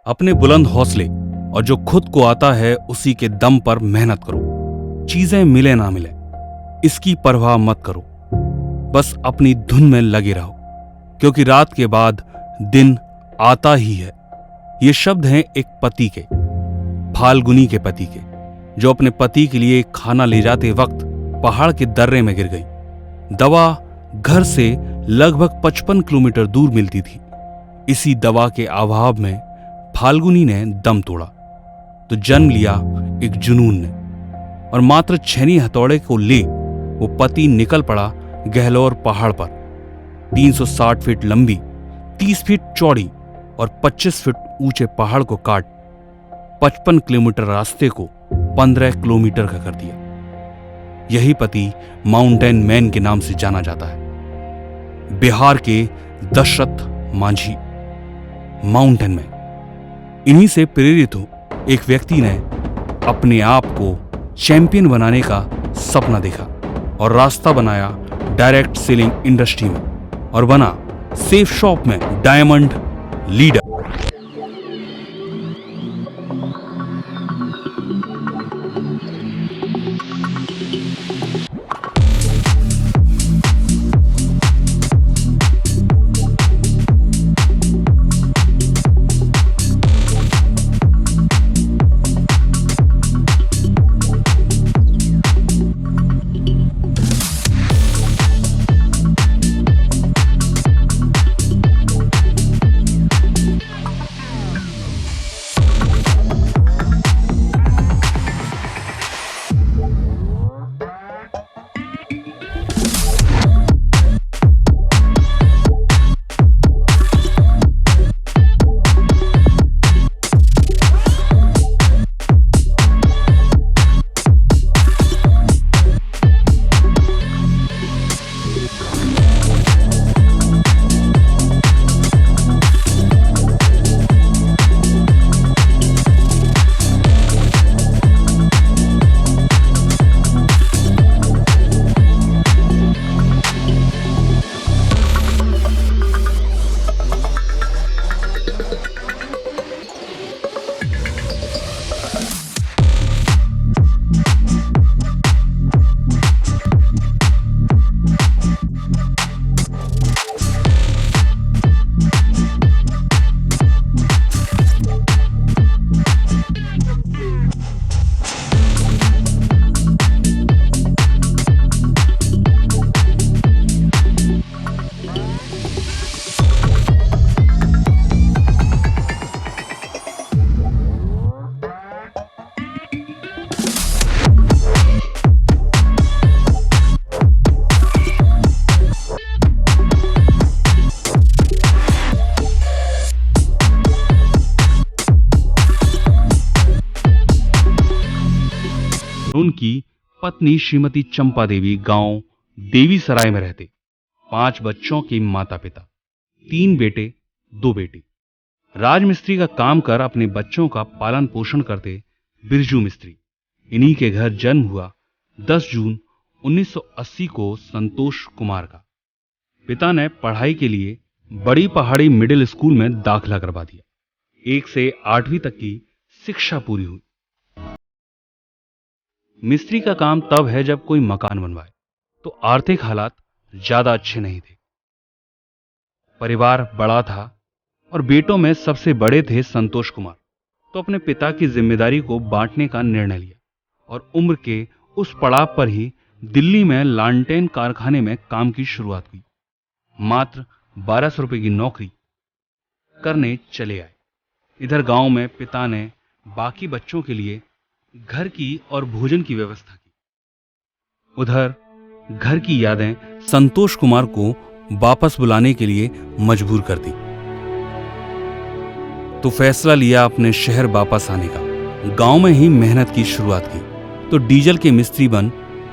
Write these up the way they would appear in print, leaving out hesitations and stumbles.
अपने बुलंद हौसले और जो खुद को आता है उसी के दम पर मेहनत करो। चीजें मिले ना मिले इसकी परवाह मत करो, बस अपनी धुन में लगे रहो, क्योंकि रात के बाद दिन आता ही है। ये शब्द हैं एक पति के, फाल्गुनी के पति के, जो अपने पति के लिए खाना ले जाते वक्त पहाड़ के दर्रे में गिर गई। दवा घर से लगभग 55 किलोमीटर दूर मिलती थी। इसी दवा के अभाव में फाल्गुनी ने दम तोड़ा तो जन्म लिया एक जुनून ने, और मात्र छेनी हथौड़े को ले वो पति निकल पड़ा गहलोर पहाड़ पर। 360 फीट लंबी, 30 फीट चौड़ी और 25 फीट ऊंचे पहाड़ को काट 55 किलोमीटर रास्ते को 15 किलोमीटर का कर दिया। यही पति माउंटेन मैन के नाम से जाना जाता है। बिहार के दशरथ मांझी, माउंटेन मैन। इन्हीं से प्रेरित हो एक व्यक्ति ने अपने आप को चैंपियन बनाने का सपना देखा और रास्ता बनाया डायरेक्ट सेलिंग इंडस्ट्री में, और बना सेफ शॉप में डायमंड लीडर। उनकी पत्नी श्रीमती चंपा देवी गांव देवी सराय में रहते। 5 बच्चों के माता पिता, 3 बेटे 2 बेटी। राजमिस्त्री का काम कर अपने बच्चों का पालन पोषण करते बिरजू मिस्त्री। इन्हीं के घर जन्म हुआ 10 जून 1980 को संतोष कुमार का। पिता ने पढ़ाई के लिए बड़ी पहाड़ी मिडिल स्कूल में दाखिला करवा दिया। 1 से 8वीं तक की शिक्षा पूरी हुई। मिस्त्री का काम तब है जब कोई मकान बनवाए, तो आर्थिक हालात ज्यादा अच्छे नहीं थे। परिवार बड़ा था और बेटों में सबसे बड़े थे संतोष कुमार, तो अपने पिता की जिम्मेदारी को बांटने का निर्णय लिया और उम्र के उस पड़ाव पर ही दिल्ली में लालटेन कारखाने में काम की शुरुआत हुई। मात्र 1200 रुपए की नौकरी करने चले आए। इधर गांव में पिता ने बाकी बच्चों के लिए घर की और भोजन की व्यवस्था की। उधर घर की यादें संतोष कुमार को वापस बुलाने के लिए मजबूर कर दी, तो फैसला लिया अपने शहर वापस आने का। गांव में ही मेहनत की शुरुआत की, तो डीजल के मिस्त्री बन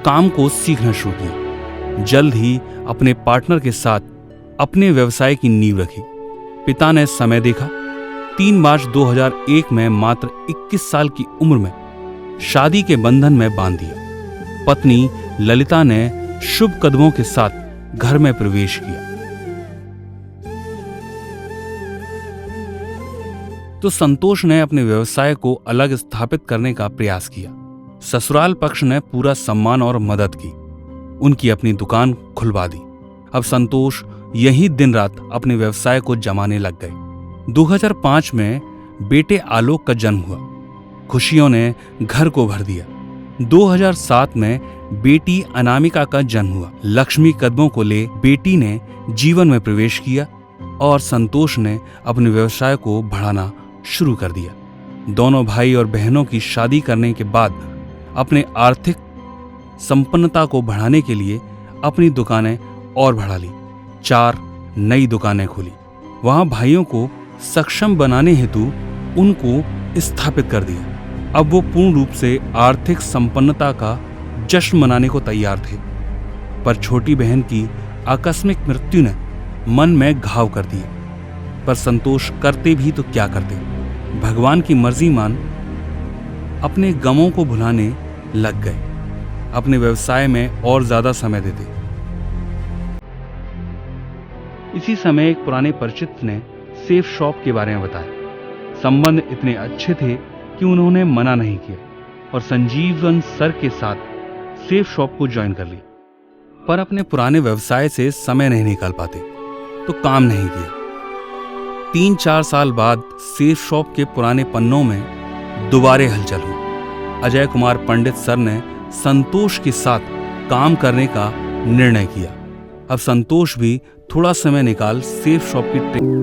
काम को सीखना शुरू किया। जल्द ही अपने पार्टनर के साथ अपने व्यवसाय की नींव रखी। पिता ने समय देखा। 3 मार्च 2001 में मात्र 21 साल की उम्र में शादी के बंधन में बांध दिया। पत्नी ललिता ने शुभ कदमों के साथ घर में प्रवेश किया। तो संतोष ने अपने व्यवसाय को अलग स्थापित करने का प्रयास किया। ससुराल पक्ष ने पूरा सम्मान और मदद की, उनकी अपनी दुकान खुलवा दी। अब संतोष यही दिन रात अपने व्यवसाय को जमाने लग गए। 2005 में बेटे आलोक का जन्म हुआ, खुशियों ने घर को भर दिया। 2007 में बेटी अनामिका का जन्म हुआ। लक्ष्मी कदमों को ले बेटी ने जीवन में प्रवेश किया और संतोष ने अपने व्यवसाय को बढ़ाना शुरू कर दिया। दोनों भाई और बहनों की शादी करने के बाद अपने आर्थिक संपन्नता को बढ़ाने के लिए अपनी दुकानें और बढ़ा ली। 4 नई दुकानें खोली। वहां भाइयों को सक्षम बनाने हेतु उनको स्थापित कर दिया। अब वो पूर्ण रूप से आर्थिक संपन्नता का जश्न मनाने को तैयार थे, पर छोटी बहन की आकस्मिक मृत्यु ने मन में घाव कर दिए। पर संतोष करते भी तो क्या करते, भगवान की मर्जी मान अपने गमों को भुलाने लग गए, अपने व्यवसाय में और ज्यादा समय देते। इसी समय एक पुराने परिचित ने सेफ शॉप के बारे में बताया। संबंध इतने अच्छे थे कि उन्होंने मना नहीं किया और संजीवन सर के साथ सेफ शॉप को ज्वाइन कर लिया। पर अपने पुराने व्यवसाय से समय नहीं निकाल पाते तो काम नहीं किया। 3-4 साल बाद सेफ शॉप के पुराने पन्नों में दोबारे हलचल हुई। अजय कुमार पंडित सर ने संतोष के साथ काम करने का निर्णय किया। अब संतोष भी थोड़ा समय निकाल सेफ शॉप की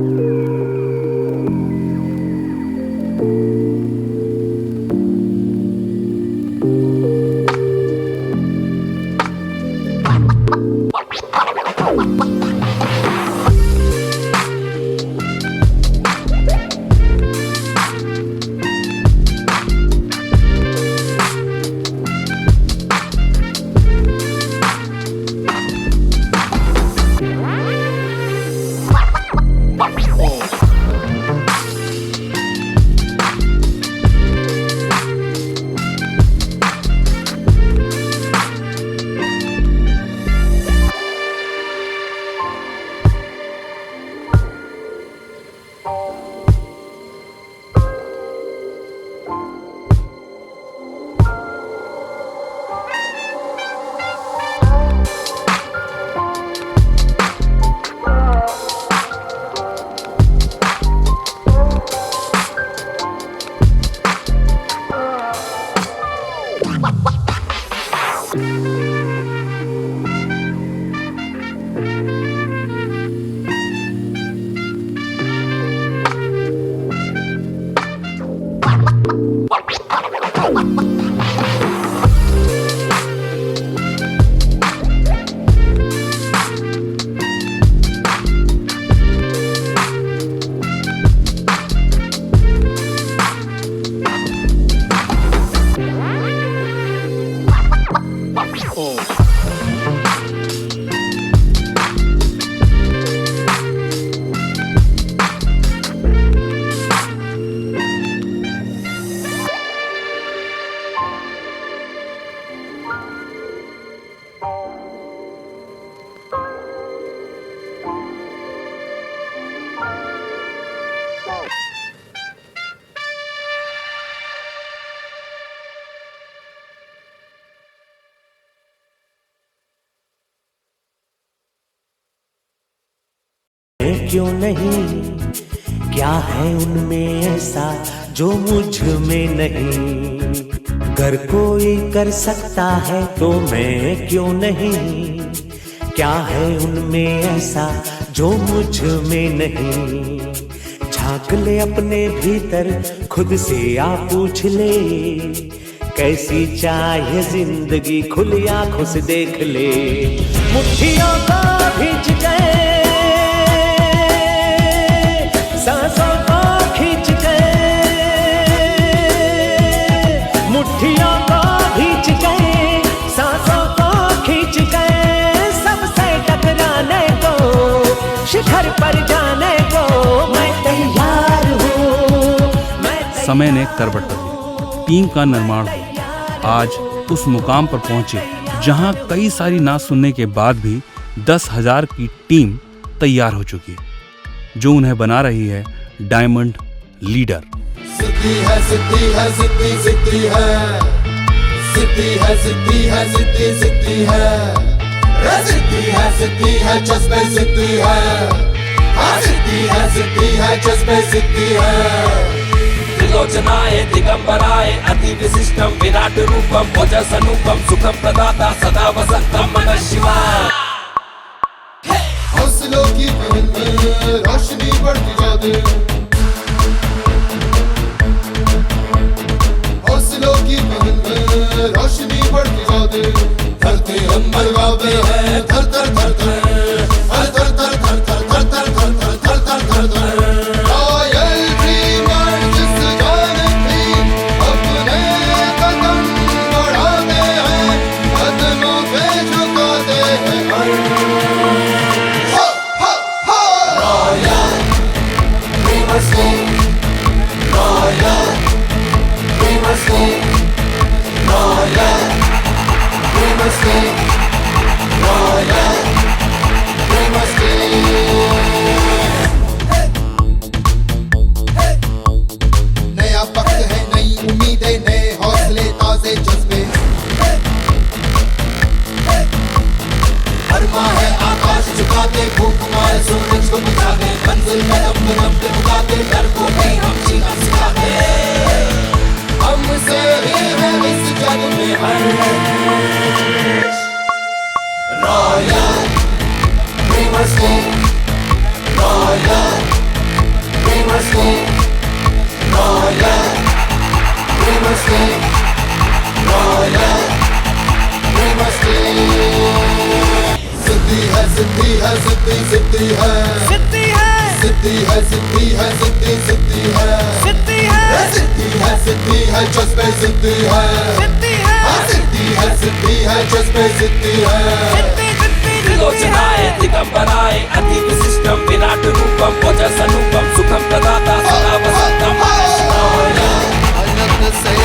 क्यों नहीं, क्या है उनमें ऐसा जो मुझ में नहीं। अगर कोई कर सकता है तो मैं क्यों नहीं, क्या है उनमें ऐसा जो मुझ में नहीं। झांक ले अपने भीतर, खुद से आ पूछ ले, कैसी चाहे जिंदगी, खुली आंखों से देख ले। मुट्ठियों को भींच गए, सांसों को खींच गए, मुट्ठियों को भींच गए, सांसों को खींच गए। सबसे टकराने को, शिखर पर जाने को मैं तैयार हूँ। समय ने करवट बदली, टीम का निर्माण हुआ। आज उस मुकाम पर पहुंचे जहां कई सारी ना सुनने के बाद भी 10,000 की टीम तैयार हो चुकी है, जो उन्हें बना रही है डायमंड लीडर। सिद्धि है सिद्धि है सिद्धि सिद्धि है सिद्धि है सिद्धि है सिद्धि सिद्धि है रे सिद्धि है जज्बे सिद्धि है हाँ सिद्धि है जज्बे सिद्धि है त्रिलोचनाय दिगंबराय अति विशिष्टम विराट रूपम ओजसनूपम सुखम प्रदाता सदा वसंतम नमः शिवाय। हौसलों की महल में रोशनी बढ़ती जाती हौसलों की महल में रोशनी बढ़ती जाती धरती अंबर गाते हैं थर थर थर थर थर थर थर थर थर थर थर थर थर थर थर थर रॉयल ड्रीमर जिस जाने भी अपने कदम बढ़ाते हैं कदमों पे झुकाते हैं Royal Dreamers League Royal Dreamers League Royal Dreamers League Royal Dreamers League नया वक्त है नई उम्मीदें नए हौसले ताजे जज्बे हरमा है आकाश झुकाते भूख मार सूरज को बुझाते मंजिल में दम पे बुलाते डर को भी हम जीना सिखाते हमसे ही है इस जग में हर royal dreamers league royal dreamers league royal dreamers league royal dreamers league सिद्धि है सिद्धि है सिद्धि सिद्धि है सिद्धि है सिद्धि है सिद्धि है सिद्धि सिद्धि है सिद्धि है सिद्धि है सिद्धि है जज्बे सिद्धि है सिद्धि है हाँ सिद्धि है जज्बे सिद्धि है सिद्धि सिद्धि त्रिलोचनाय दिगंबराय अति विशिष्टम विराट रूपम ओजसनूपम सुखम प्रदाता सदा वसंतम नमः शिवाय। अलग से